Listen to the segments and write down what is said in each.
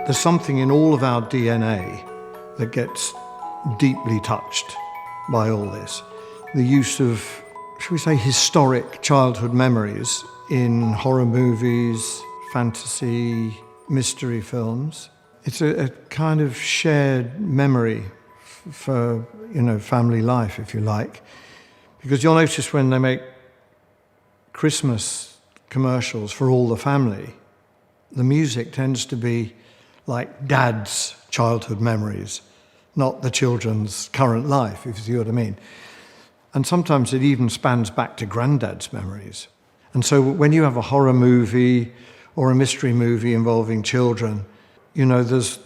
There's something in all of our DNA that gets deeply touched by all this. The use of, shall we say, historic childhood memories in horror movies, fantasy, mystery films. It's a kind of shared memory for, family life, if you like. Because you'll notice when they make Christmas commercials for all the family, the music tends to be like Dad's childhood memories, not the children's current life, if you see what I mean. And sometimes it even spans back to Granddad's memories. And so when you have a horror movie or a mystery movie involving children, there's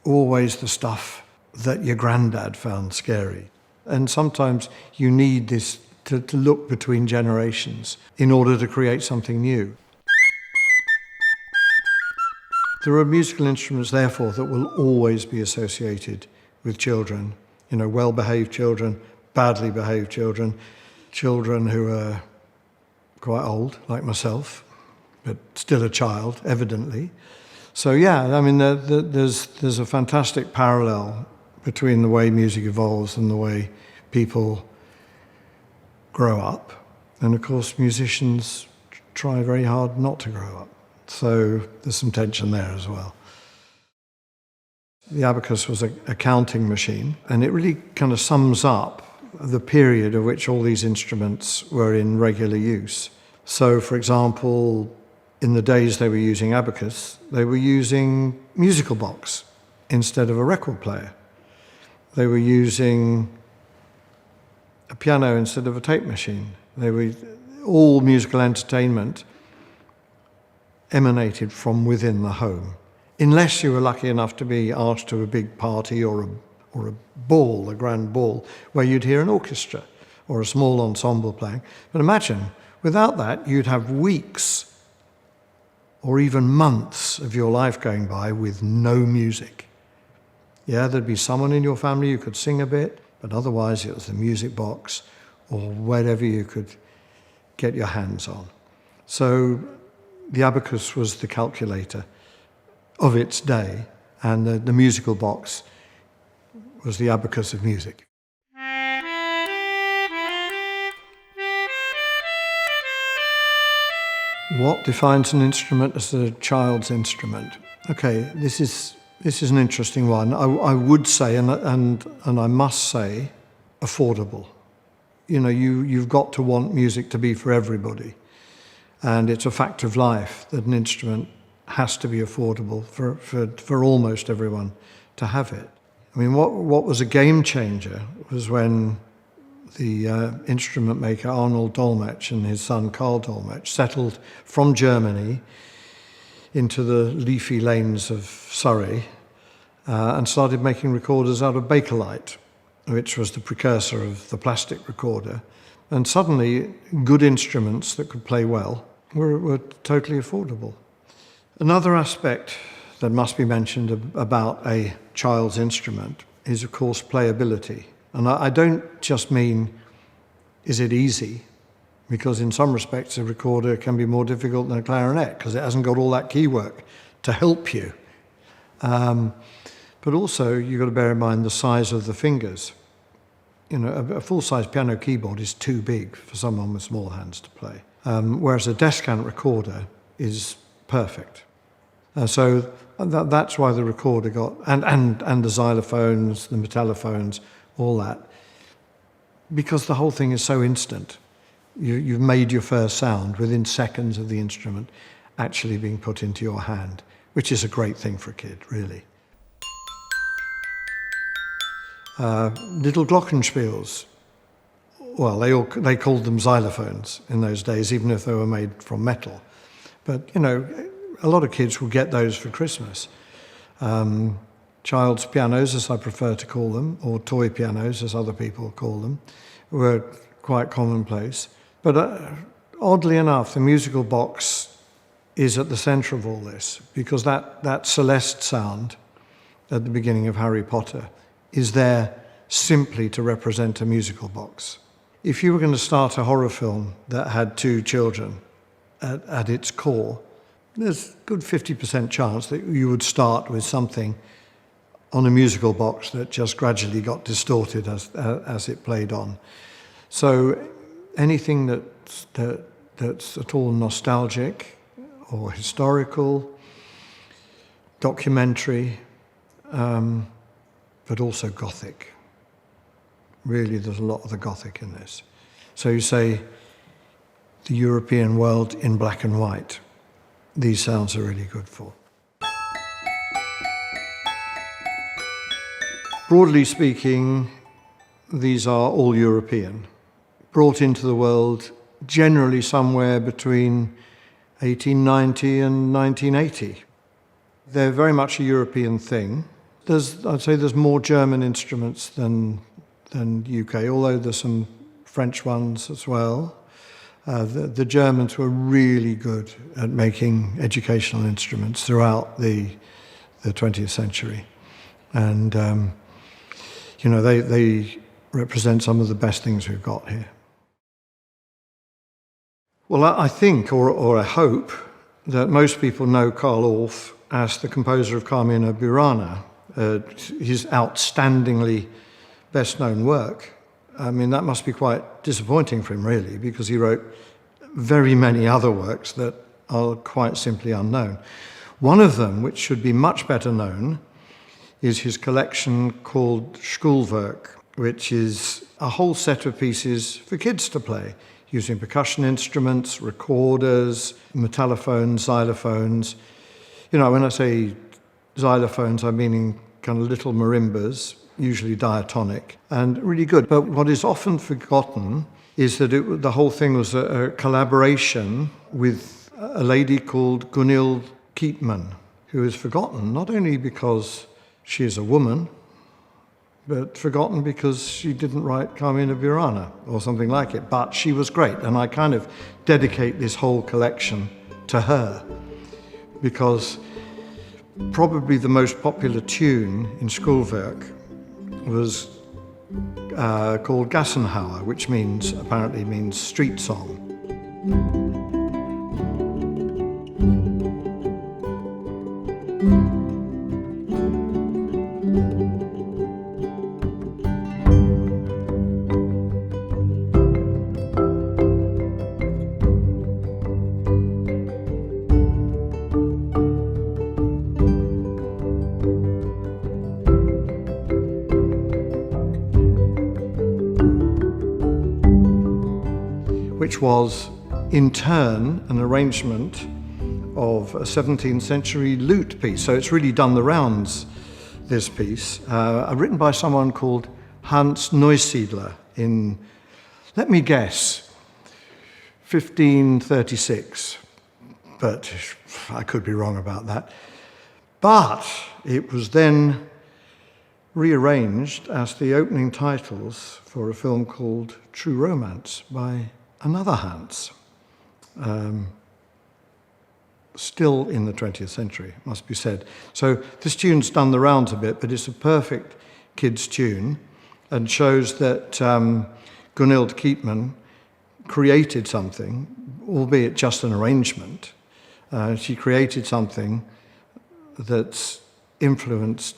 always the stuff that your granddad found scary. And sometimes you need this to look between generations in order to create something new. There are musical instruments, therefore, that will always be associated with children. Well-behaved children, badly behaved children, children who are quite old, like myself, but still a child, evidently. So there's a fantastic parallel between the way music evolves and the way people grow up. And of course, musicians try very hard not to grow up. So there's some tension there as well. The Abacus was a counting machine, and it really kind of sums up the period of which all these instruments were in regular use. So, for example, in the days they were using Abacus, they were using musical box instead of a record player. They were using a piano instead of a tape machine. All musical entertainment emanated from within the home, unless you were lucky enough to be asked to a big party or a ball, a grand ball, where you'd hear an orchestra or a small ensemble playing. But imagine, without that, you'd have weeks or even months of your life going by with no music. Yeah, there'd be someone in your family who could sing a bit, but otherwise it was the music box or whatever you could get your hands on. So the Abacus was the calculator of its day, and the musical box was the Abacus of music. What defines an instrument as a child's instrument? Okay, this is an interesting one. I would say, and I must say, affordable. You've got to want music to be for everybody. And it's a fact of life that an instrument has to be affordable for almost everyone to have it. I mean, what was a game changer was when the instrument maker Arnold Dolmetsch and his son Carl Dolmetsch settled from Germany into the leafy lanes of Surrey and started making recorders out of Bakelite, which was the precursor of the plastic recorder. And suddenly, good instruments that could play well were totally affordable. Another aspect that must be mentioned about a child's instrument is, of course, playability. And I don't just mean, is it easy? Because in some respects, a recorder can be more difficult than a clarinet because it hasn't got all that keywork to help you. But also, you've got to bear in mind the size of the fingers. A full-size piano keyboard is too big for someone with small hands to play, whereas a descant recorder is perfect. So that's why the recorder got, and the xylophones, the metallophones, all that, because the whole thing is so instant. You've made your first sound within seconds of the instrument actually being put into your hand, which is a great thing for a kid, really. Little glockenspiels, well, they called them xylophones in those days, even if they were made from metal. But, a lot of kids will get those for Christmas. Child's pianos, as I prefer to call them, or toy pianos, as other people call them, were quite commonplace. But oddly enough, the musical box is at the centre of all this, because that Celeste sound at the beginning of Harry Potter is there simply to represent a musical box. If you were going to start a horror film that had two children at its core, there's a good 50% chance that you would start with something on a musical box that just gradually got distorted as it played on. So anything that's at all nostalgic or historical, documentary, but also Gothic. Really, there's a lot of the Gothic in this. So you say the European world in black and white. These sounds are really good for. Broadly speaking, these are all European, brought into the world generally somewhere between 1890 and 1980. They're very much a European thing. I'd say there's more German instruments than UK, although there's some French ones as well. The Germans were really good at making educational instruments throughout the 20th century. And they represent some of the best things we've got here. Well, I think, or I hope, that most people know Carl Orff as the composer of Carmina Burana, his outstandingly best-known work. I mean, that must be quite disappointing for him, really, because he wrote very many other works that are quite simply unknown. One of them, which should be much better known, is his collection called Schulwerk, which is a whole set of pieces for kids to play, using percussion instruments, recorders, metallophones, xylophones. When I say xylophones, I'm meaning kind of little marimbas, usually diatonic, and really good. But what is often forgotten is that the whole thing was a collaboration with a lady called Gunhild Keetman, who is forgotten not only because she is a woman, but forgotten because she didn't write Carmina Burana or something like it. But she was great, and I kind of dedicate this whole collection to her, because probably the most popular tune in Schulwerk was called Gassenhauer, which apparently means street song. Which was, in turn, an arrangement of a 17th century lute piece. So it's really done the rounds, this piece, written by someone called Hanz Neusiedler in, let me guess, 1536. But I could be wrong about that. But it was then rearranged as the opening titles for a film called True Romance by another Hanz, still in the 20th century, must be said. So this tune's done the rounds a bit, but it's a perfect kids' tune and shows that Gunhild Keetman created something, albeit just an arrangement. She created something that's influenced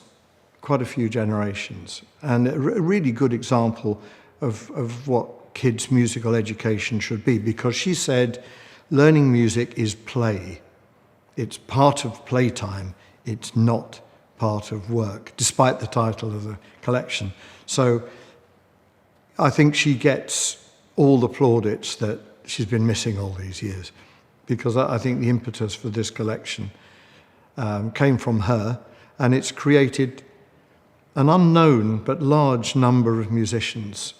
quite a few generations, and a really good example of what kids' musical education should be, because she said learning music is play. It's part of playtime. It's not part of work, despite the title of the collection. So I think she gets all the plaudits that she's been missing all these years, because I think the impetus for this collection came from her, and it's created an unknown but large number of musicians,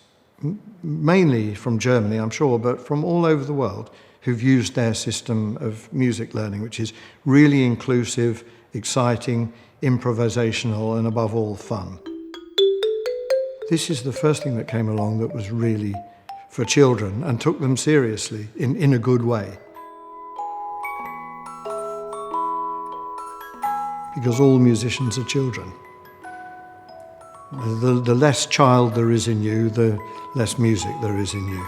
mainly from Germany, I'm sure, but from all over the world, who've used their system of music learning, which is really inclusive, exciting, improvisational, and above all, fun. This is the first thing that came along that was really for children and took them seriously in a good way. Because all musicians are children. The less child there is in you, the less music there is in you.